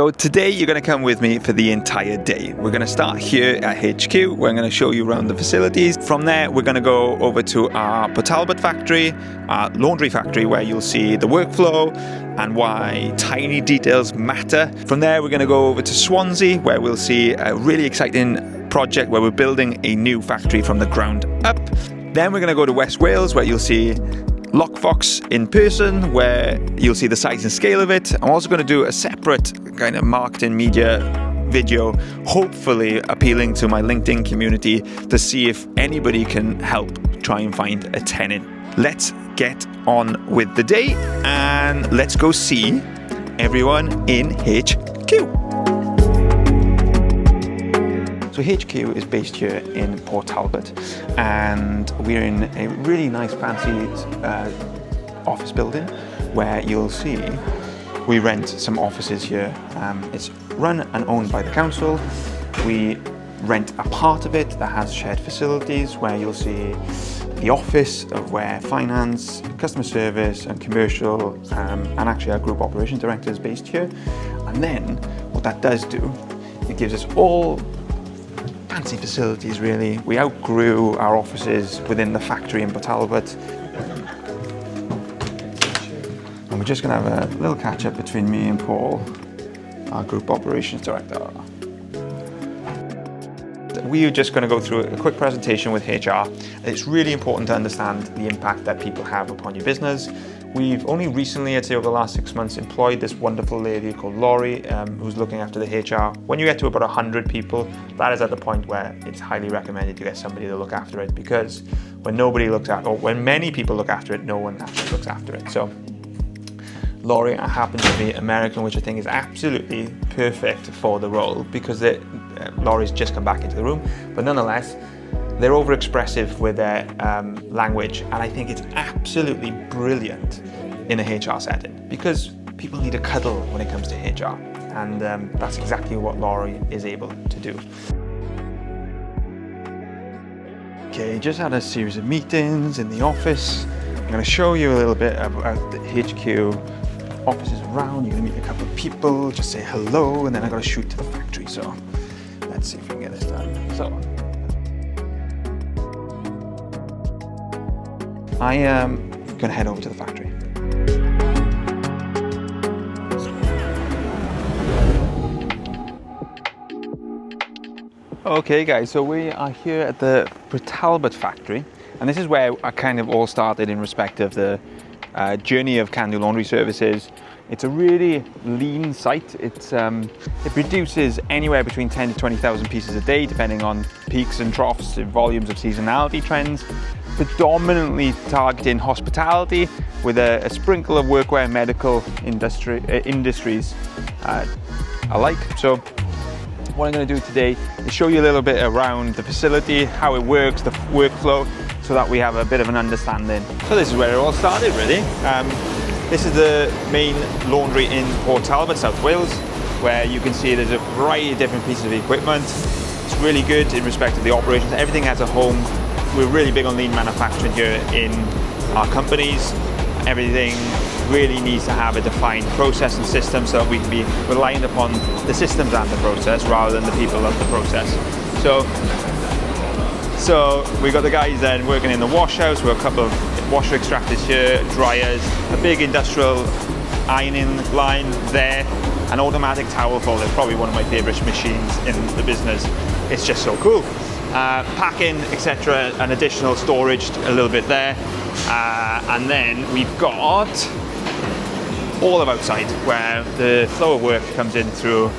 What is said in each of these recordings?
So today you're going to come with me for the entire day. We're going to start here at HQ. We're going to show you around the facilities. From there, we're going to go over to our Port Talbot factory, our laundry factory, where you'll see the workflow and why tiny details matter. From there, we're going to go over to Swansea, where we'll see a really exciting project where we're building a new factory from the ground up. Then we're going to go to West Wales, where you'll see Lockfox in person, where you'll see the size and scale of it. I'm also going to do a separate kind of marketing media video, hopefully appealing to my LinkedIn community to see if anybody can help try and find a tenant. Let's get on with the day and let's go see everyone in HQ. So HQ is based here in Port Talbot, and we're in a really nice fancy office building where you'll see we rent some offices here. It's run and owned by the council. We rent a part of it that has shared facilities where you'll see the office of where finance, customer service and commercial and actually our group operations director is based here. And then what that does do, it gives us all fancy facilities really. We outgrew our offices within the factory in Port Talbot. And we're just going to have a little catch up between me and Paul, our group operations director. We're just going to go through a quick presentation with HR. It's really important to understand the impact that people have upon your business. We've only recently, I'd say over the last 6 months, employed this wonderful lady called Laurie, who's looking after the HR. When you get to about 100 people, that is at the point where it's highly recommended to get somebody to look after it, because when when many people look after it, no one actually looks after it. So Laurie happens to be American, which I think is absolutely perfect for the role, because Laurie's just come back into the room, but nonetheless, they're over-expressive with their language, and I think it's absolutely brilliant in a HR setting because people need a cuddle when it comes to HR, and that's exactly what Laurie is able to do. Okay, just had a series of meetings in the office. I'm going to show you a little bit about the HQ offices around. You're going to meet a couple of people, just say hello, and then I've got to shoot to the factory. So let's see if we can get this done. So I am going to head over to the factory. Okay guys, so we are here at the Port Talbot factory, and this is where I kind of all started in respect of the journey of Can Do Laundry Services. It's a really lean site. It produces anywhere between 10 to 20,000 pieces a day, depending on peaks and troughs in volumes of seasonality trends. Predominantly targeting hospitality with a sprinkle of workwear and medical industries alike. So what I'm going to do today is show you a little bit around the facility, how it works, the workflow, so that we have a bit of an understanding. So this is where it all started really. This is the main laundry in Port Talbot, South Wales, where you can see there's a variety of different pieces of equipment. It's really good in respect to the operations. Everything has a home. We're really big on lean manufacturing here in our companies. Everything really needs to have a defined process and system so that we can be reliant upon the systems and the process rather than the people of the process. So we got the guys then working in the wash house. We've got a couple of washer extractors here, dryers, a big industrial ironing line there, an automatic towel folder, probably one of my favorite machines in the business. It's just so cool. Packing, etc., and additional storage a little bit there, and then we've got all of outside where the flow of work comes in through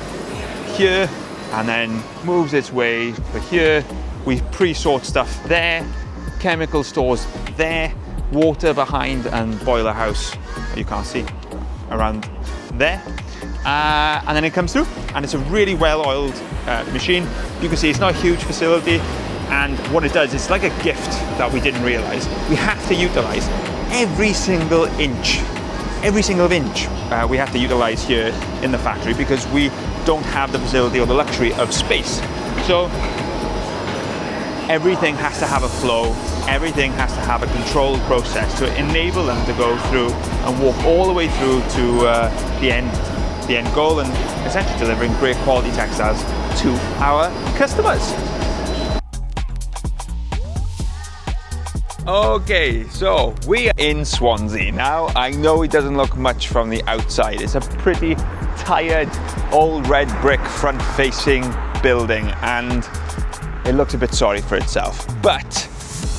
here and then moves its way to here. We pre-sort stuff there, chemical stores there, water behind, and boiler house you can't see around there, and then it comes through, and it's a really well-oiled machine. You can see it's not a huge facility, and what it does, it's like a gift that we didn't realize. We have to utilize every single inch we have to utilize here in the factory because we don't have the facility or the luxury of space. So everything has to have a flow, everything has to have a controlled process to enable them to go through and walk all the way through to the end the end goal and essentially delivering great quality textiles to our customers. Okay, so we are in Swansea. Now, I know it doesn't look much from the outside. It's a pretty tired, old red brick front-facing building, and it looks a bit sorry for itself. But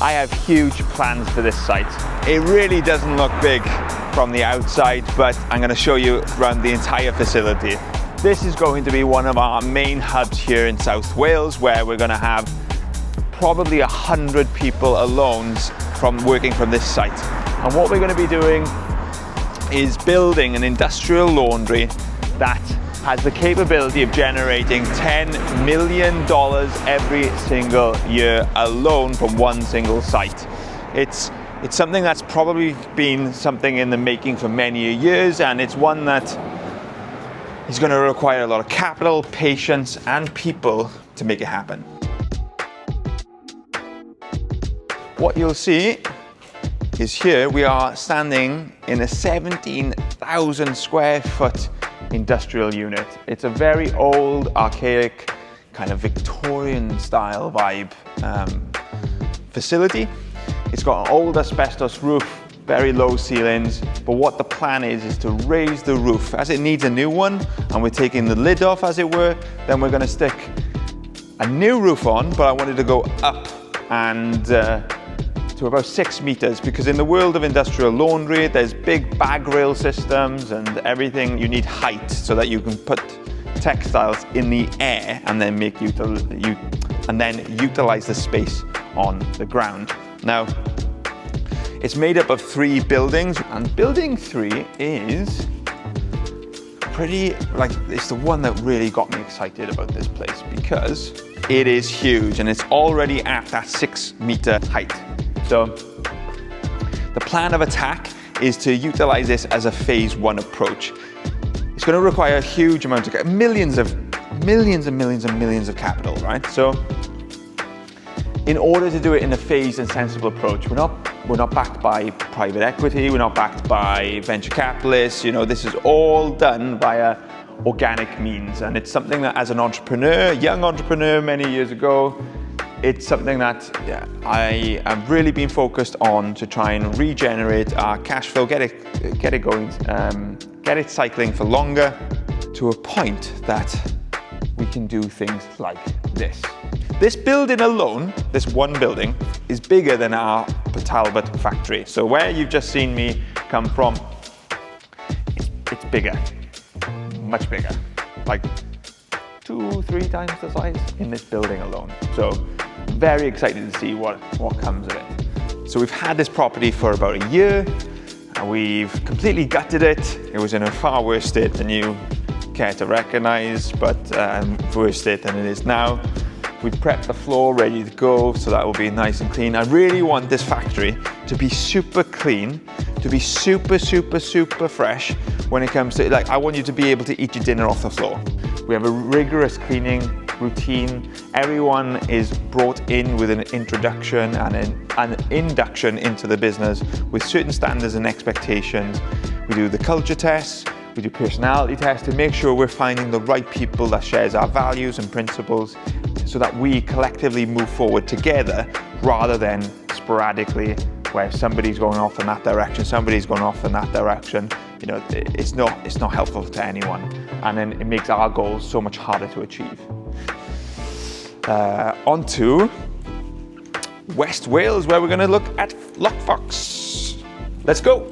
I have huge plans for this site. It really doesn't look big from the outside, but I'm going to show you around the entire facility. This is going to be one of our main hubs here in South Wales, where we're going to have probably 100 people alone from working from this site. And what we're going to be doing is building an industrial laundry that has the capability of generating $10 million every single year alone from one single site. It's something that's probably been something in the making for many years, and it's one that is going to require a lot of capital, patience, and people to make it happen. What you'll see is here we are standing in a 17,000 square foot industrial unit. It's a very old, archaic, kind of Victorian style vibe facility. It's got an old asbestos roof, very low ceilings, but what the plan is to raise the roof as it needs a new one, and we're taking the lid off, as it were. Then we're going to stick a new roof on, but I wanted to go up and to about 6 meters, because in the world of industrial laundry, there's big bag rail systems and everything. You need height so that you can put textiles in the air and then utilize the space on the ground. Now, it's made up of 3 buildings, and building 3 is pretty, it's the one that really got me excited about this place, because it is huge and it's already at that 6 meter height. So the plan of attack is to utilize this as a phase 1 approach. It's going to require a huge amount of millions of capital, right? So in order to do it in a phased and sensible approach, we're not backed by private equity, we're not backed by venture capitalists. This is all done via organic means, and it's something that, as an entrepreneur, young entrepreneur many years ago, it's something that I have really been focused on to try and regenerate our cash flow, get it going, get it cycling for longer, to a point that we can do things like this. This building alone, this one building, is bigger than our Talbot factory. So where you've just seen me come from, it's bigger, much bigger, like 2-3 times the size in this building alone. So very excited to see what comes of it. So we've had this property for about a year, and we've completely gutted it. It was in a far worse state than you care to recognize, but worse state than it is now. We've prepped the floor ready to go, so that will be nice and clean. I really want this factory to be super clean, to be super fresh when it comes to, I want you to be able to eat your dinner off the floor. We have a rigorous cleaning routine. Everyone is brought in with an introduction and an induction into the business with certain standards and expectations. We do the culture tests, we do personality tests to make sure we're finding the right people that shares our values and principles, so that we collectively move forward together rather than sporadically, where somebody's going off in that direction, somebody's going off in that direction. It's not helpful to anyone, and then it makes our goals so much harder to achieve. On to West Wales, where we're going to look at Lockfox. Let's go.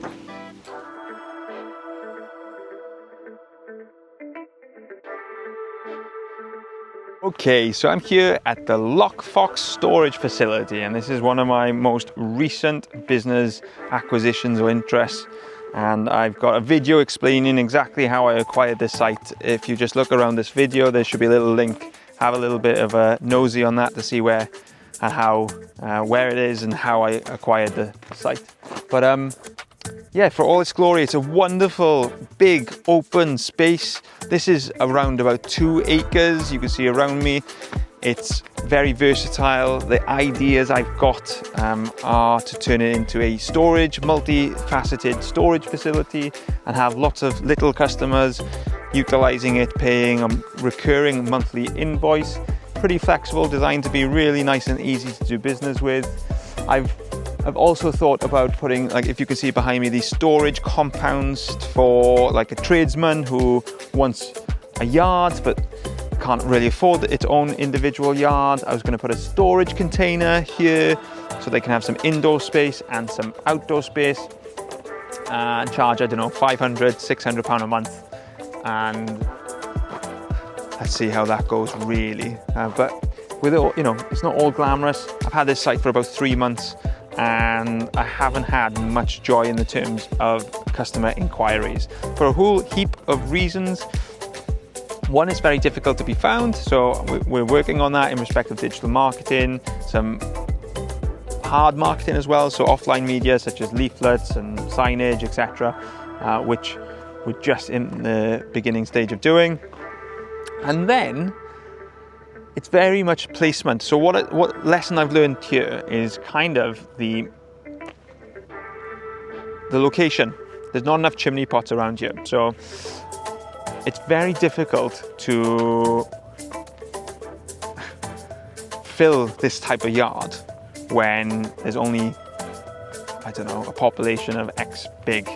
Okay, so I'm here at the Lockfox storage facility, and this is one of my most recent business acquisitions or interests. And I've got a video explaining exactly how I acquired this site. If you just look around this video, there should be a little link. Have a little bit of a nosy on that to see where and how, where it is and how I acquired the site. But yeah, for all its glory, it's a wonderful, big, open space. This is around about 2 acres. You can see around me. It's very versatile. The ideas I've got are to turn it into a storage, multifaceted storage facility and have lots of little customers utilizing it, paying a recurring monthly invoice. Pretty flexible, designed to be really nice and easy to do business with. I've also thought about putting, like, if you can see behind me, these storage compounds for like a tradesman who wants a yard but can't really afford its own individual yard. I was going to put a storage container here so they can have some indoor space and some outdoor space, and charge, I don't know, £500, £600 a month, and let's see how that goes really. But with it, you know, it's not all glamorous. I've had this site for about 3 months and I haven't had much joy in the terms of customer inquiries for a whole heap of reasons. One, it's very difficult to be found, so we're working on that in respect of digital marketing, some hard marketing as well, so offline media such as leaflets and signage, etc., which we're just in the beginning stage of doing. And then it's very much placement. So what lesson I've learned here is kind of the location. There's not enough chimney pots around here, so it's very difficult to fill this type of yard when there's only, I don't know, a population of X big.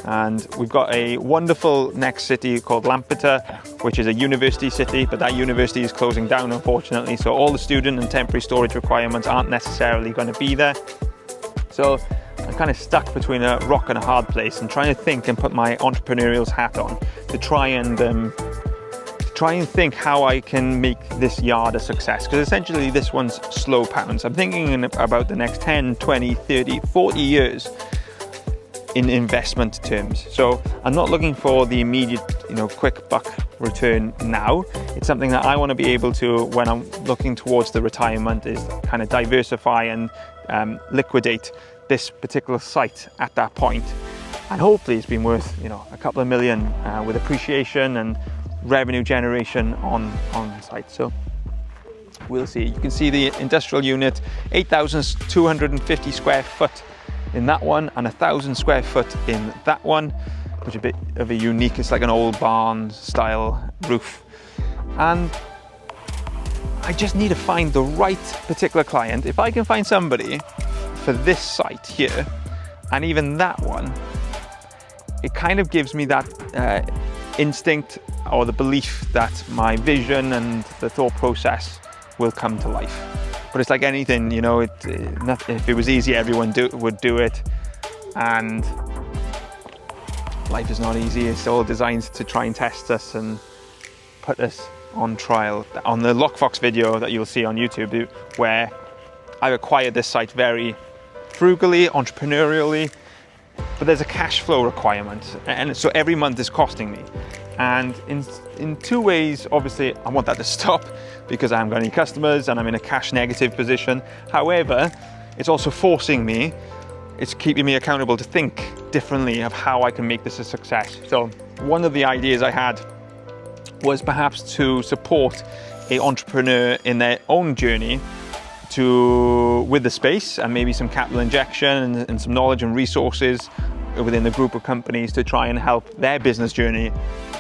And we've got a wonderful next city called Lampeter, which is a university city, but that university is closing down, unfortunately. So all the student and temporary storage requirements aren't necessarily going to be there. So I'm kind of stuck between a rock and a hard place and trying to think and put my entrepreneurial hat on to try and think how I can make this yard a success, because essentially this one's slow pounds. I'm thinking about the next 10, 20, 30, 40 years in investment terms. So I'm not looking for the immediate, quick buck return now. It's something that I want to be able to, when I'm looking towards the retirement, is kind of diversify and liquidate this particular site at that point. And hopefully it's been worth, a couple of million with appreciation and revenue generation on site. So we'll see. You can see the industrial unit, 8,250 square foot in that one and 1,000 square foot in that one, which is a bit of a unique, it's like an old barn style roof. And I just need to find the right particular client. If I can find somebody for this site here, and even that one, it kind of gives me that instinct or the belief that my vision and the thought process will come to life. But it's like anything, if it was easy, everyone would do it. And life is not easy. It's all designed to try and test us and put us on trial. On the Lockfox video that you'll see on YouTube, where I acquired this site very frugally, entrepreneurially, but there's a cash flow requirement. And so every month is costing me. And in two ways, obviously, I want that to stop because I haven't got any customers and I'm in a cash negative position. However, it's also forcing me, it's keeping me accountable to think differently of how I can make this a success. So one of the ideas I had was perhaps to support an entrepreneur in their own journey with the space and maybe some capital injection and some knowledge and resources within the group of companies to try and help their business journey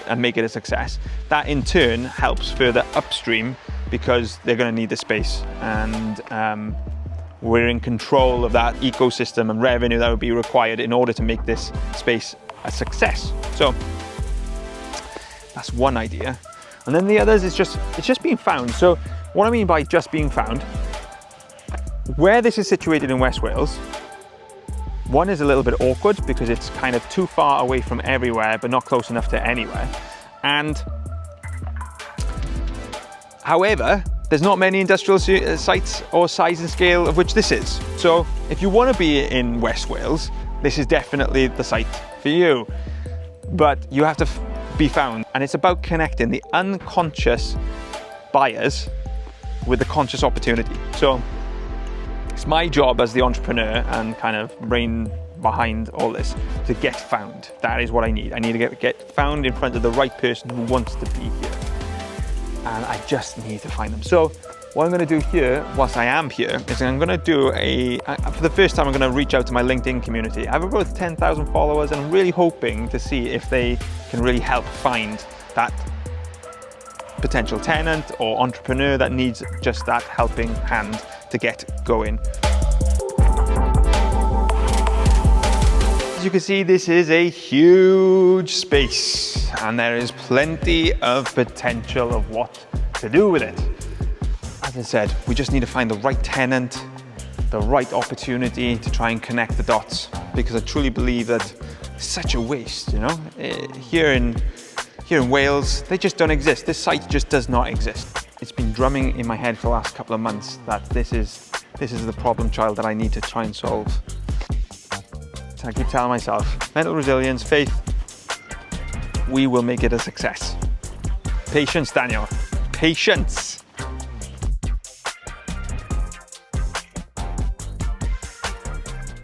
and make it a success. That in turn helps further upstream because they're going to need the space, and we're in control of that ecosystem and revenue that would be required in order to make this space a success. So that's one idea. And then the others is it's just being found. So what I mean by just being found, where this is situated in West Wales, one is a little bit awkward because it's kind of too far away from everywhere, but not close enough to anywhere. And however, there's not many industrial sites or size and scale of which this is. So if you want to be in West Wales, this is definitely the site for you. But you have to be found. And it's about connecting the unconscious buyers with the conscious opportunity. So it's my job as the entrepreneur and kind of brain behind all this to get found. That is what I need. I need to get found in front of the right person who wants to be here. And I just need to find them. So What I'm going to do here, whilst I am here, is I'm going to do for the first time, I'm going to reach out to my LinkedIn community. I have about 10,000 followers, and I'm really hoping to see if they can really help find that potential tenant or entrepreneur that needs just that helping hand to get going. As you can see, this is a huge space, and there is plenty of potential of what to do with it. As I said, we just need to find the right tenant, the right opportunity to try and connect the dots, because I truly believe that it's such a waste, you know? Here in Wales, they just don't exist. This site just does not exist. It's been drumming in my head for the last couple of months that this is the problem child that I need to try and solve. So I keep telling myself, mental resilience, faith, we will make it a success. Patience, Daniel, patience.